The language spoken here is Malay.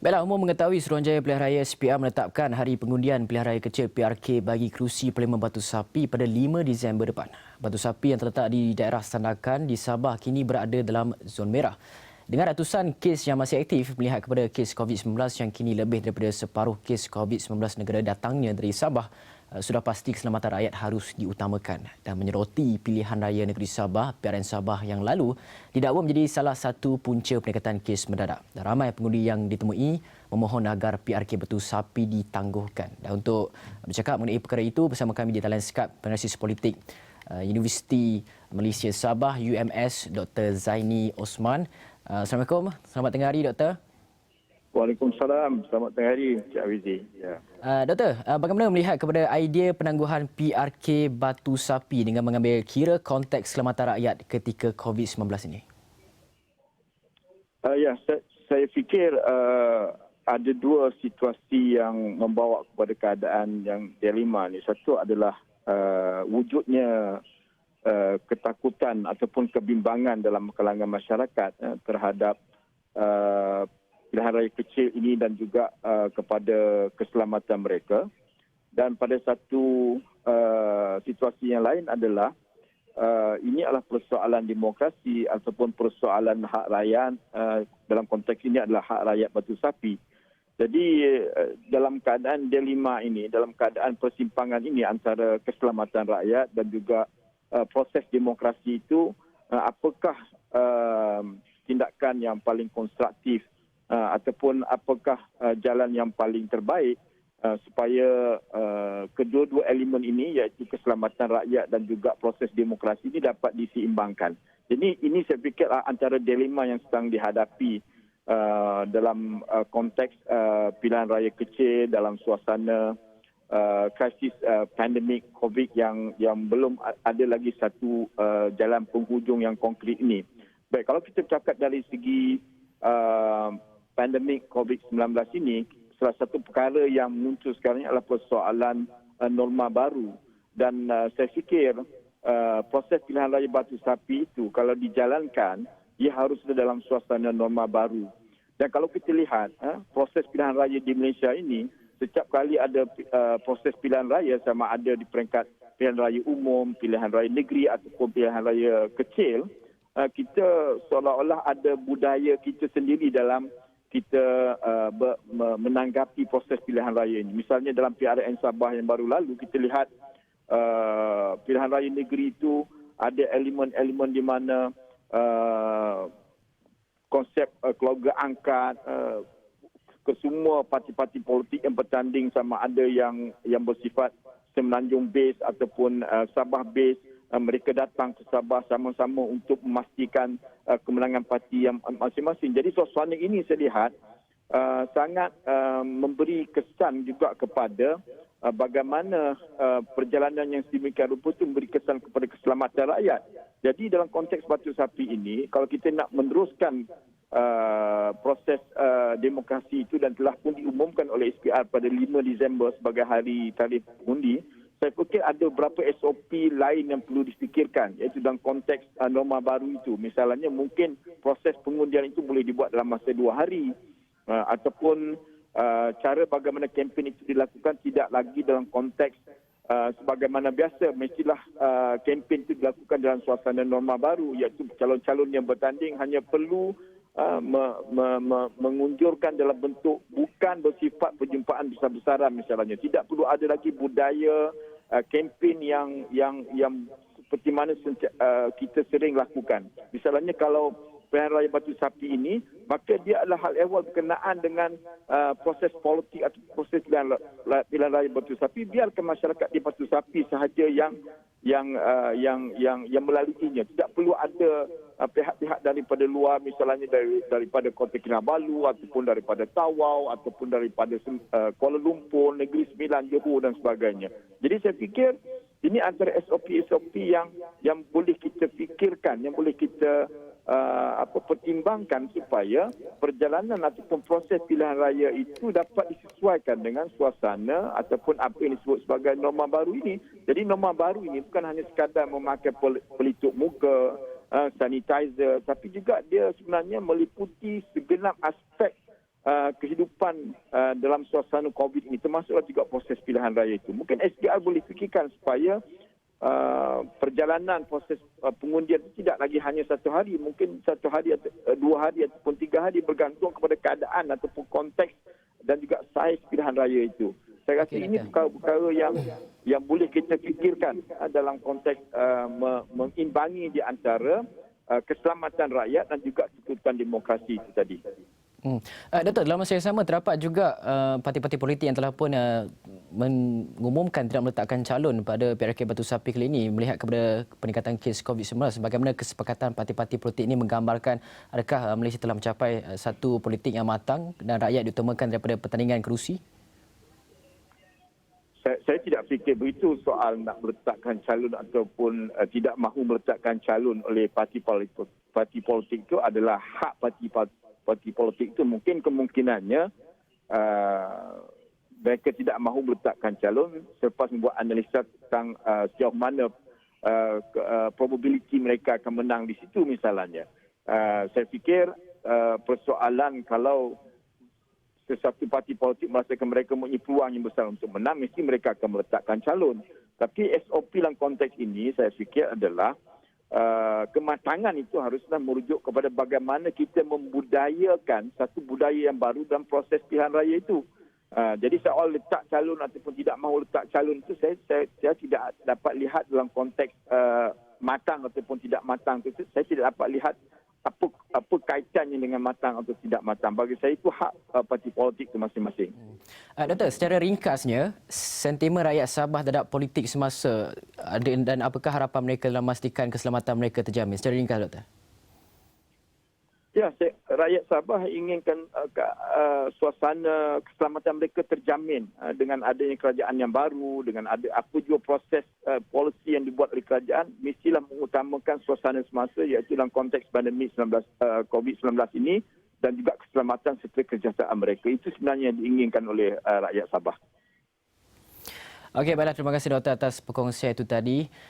Baiklah, umum mengetahui Suruhanjaya Pilihan Raya SPR menetapkan hari pengundian pilihan raya kecil PRK bagi kerusi Parlimen Batu Sapi pada 5 Disember depan. Batu Sapi yang terletak di daerah Sandakan di Sabah kini berada dalam zon merah. Dengan ratusan kes yang masih aktif melihat kepada kes COVID-19 yang kini lebih daripada separuh kes COVID-19 negara datangnya dari Sabah, sudah pasti keselamatan rakyat harus diutamakan dan menyeroti pilihan raya negeri Sabah, PRN Sabah yang lalu didakwa menjadi salah satu punca peningkatan kes mendadak. Dan ramai pengundi yang ditemui memohon agar PRK Batu Sapi ditangguhkan. Dan untuk bercakap mengenai perkara itu bersama kami di talian Skype penanalisis politik Universiti Malaysia Sabah UMS Dr. Zaini Osman. Assalamualaikum. Selamat tengah hari, Doktor. Waalaikumsalam. Selamat tengah hari, Cik Awizi. Ya. Doktor, bagaimana melihat kepada idea penangguhan PRK Batu Sapi dengan mengambil kira konteks keselamatan rakyat ketika COVID-19 ini? Saya fikir ada dua situasi yang membawa kepada keadaan yang dilema ni. Satu adalah wujudnya ketakutan ataupun kebimbangan dalam kalangan masyarakat terhadap pilihan raya kecil ini dan juga kepada keselamatan mereka. Dan pada satu situasi yang lain adalah ini adalah persoalan demokrasi ataupun persoalan hak rakyat. Dalam konteks ini adalah hak rakyat Batu Sapi. Jadi dalam keadaan dilema ini, dalam keadaan persimpangan ini antara keselamatan rakyat dan juga proses demokrasi itu, apakah tindakan yang paling konstruktif ataupun apakah jalan yang paling terbaik supaya kedua-dua elemen ini iaitu keselamatan rakyat dan juga proses demokrasi ini dapat diseimbangkan. Jadi ini saya fikir antara dilema yang sedang dihadapi dalam konteks pilihan raya kecil dalam suasana krisis pandemik COVID yang belum ada lagi satu jalan penghujung yang konkret ini. Baik, kalau kita cakap dari segi pandemik COVID-19 ini, salah satu perkara yang muncul sekarang ini adalah persoalan norma baru. Dan saya fikir proses pilihan raya Batu Sapi itu kalau dijalankan, ia harus ada dalam suasana norma baru. Dan kalau kita lihat proses pilihan raya di Malaysia ini, setiap kali ada proses pilihan raya sama ada di peringkat pilihan raya umum, pilihan raya negeri ataupun pilihan raya kecil, kita seolah-olah ada budaya kita sendiri dalam kita menanggapi proses pilihan raya ini. Misalnya dalam PRN Sabah yang baru lalu, kita lihat pilihan raya negeri itu ada elemen-elemen di mana konsep keluarga angkat, kesemua parti-parti politik yang bertanding sama ada yang bersifat Semenanjung base ataupun Sabah base, mereka datang ke Sabah sama-sama untuk memastikan kemenangan parti yang masing-masing. Jadi suasana ini saya lihat sangat memberi kesan juga kepada bagaimana perjalanan yang sedemikian rupa itu memberi kesan kepada keselamatan rakyat. Jadi dalam konteks Batu Sapi ini, kalau kita nak meneruskan proses demokrasi itu dan telah pun diumumkan oleh SPR pada 5 Disember sebagai hari tarikh undi, saya fikir ada beberapa SOP lain yang perlu difikirkan, iaitu dalam konteks norma baru itu. Misalnya mungkin proses pengundian itu boleh dibuat dalam masa 2 hari ataupun cara bagaimana kempen itu dilakukan tidak lagi dalam konteks sebagaimana biasa, mestilah kempen itu dilakukan dalam suasana norma baru, iaitu calon-calon yang bertanding hanya perlu mengunjurkan dalam bentuk bukan bersifat perjumpaan besar-besaran misalnya. Tidak perlu ada lagi budaya kempen yang seperti mana kita sering lakukan. Misalnya kalau pilihan raya Batu Sapi ini, maka dia adalah hal ehwal berkenaan dengan proses politik atau proses pilihan raya Batu Sapi. Biarkan masyarakat di Batu Sapi sahaja yang melaluinya. Tidak perlu ada pihak-pihak daripada luar, misalnya daripada Kota Kinabalu ataupun daripada Tawau ataupun daripada Kuala Lumpur, Negeri Sembilan, Johor dan sebagainya. Jadi saya fikir ini antara SOP-SOP yang boleh kita fikirkan, yang boleh kita pertimbangkan supaya perjalanan ataupun proses pilihan raya itu dapat disesuaikan dengan suasana ataupun apa yang disebut sebagai norma baru ini. Jadi norma baru ini bukan hanya sekadar memakai pelitup muka, sanitizer, tapi juga dia sebenarnya meliputi segenap aspek kehidupan dalam suasana COVID ini, termasuklah juga proses pilihan raya itu. Mungkin SPR boleh fikirkan supaya perjalanan proses pengundian itu tidak lagi hanya 1 hari, mungkin 1 hari atau 2 hari ataupun 3 hari, bergantung kepada keadaan ataupun konteks dan juga saiz pilihan raya itu. Saya rasa ini perkara-perkara yang boleh kita fikirkan dalam konteks mengimbangi di antara keselamatan rakyat dan juga ketutupan demokrasi itu tadi. Dato', dalam masa yang sama terdapat juga parti-parti politik yang telah pun mengumumkan tidak meletakkan calon pada PRK Batu Sapi kali ini melihat kepada peningkatan kes COVID-19. Bagaimana kesepakatan parti-parti politik ini menggambarkan adakah Malaysia telah mencapai satu politik yang matang dan rakyat diutamakan daripada pertandingan kerusi? Saya tidak fikir begitu soal nak meletakkan calon ataupun tidak mahu meletakkan calon oleh parti politik itu adalah hak parti politik itu. Mungkin kemungkinannya mereka tidak mahu meletakkan calon selepas membuat analisa tentang sejauh mana probability mereka akan menang di situ misalnya. Saya fikir persoalan kalau sesuatu parti politik merasakan mereka mempunyai peluang yang besar untuk menang, mesti mereka akan meletakkan calon. Tapi SOP dalam konteks ini saya fikir adalah kematangan itu haruslah merujuk kepada bagaimana kita membudayakan satu budaya yang baru dalam proses pilihan raya itu. Jadi soal letak calon ataupun tidak mahu letak calon itu saya tidak dapat lihat dalam konteks matang ataupun tidak matang itu. Saya tidak dapat lihat apa kaitannya dengan matang atau tidak matang. Bagi saya itu hak parti politik itu masing-masing. Dato', secara ringkasnya, sentimen rakyat Sabah terhadap politik semasa dan apakah harapan mereka dalam memastikan keselamatan mereka terjamin? Secara ringkas, Doktor. Ya, rakyat Sabah inginkan suasana keselamatan mereka terjamin dengan adanya kerajaan yang baru, dengan ada apa juga proses polisi yang dibuat oleh kerajaan, mestilah mengutamakan suasana semasa iaitu dalam konteks pandemik COVID-19 ini dan juga keselamatan serta kesejahteraan mereka. Itu sebenarnya yang diinginkan oleh rakyat Sabah. Okey, baiklah, terima kasih Doktor atas perkongsian itu tadi.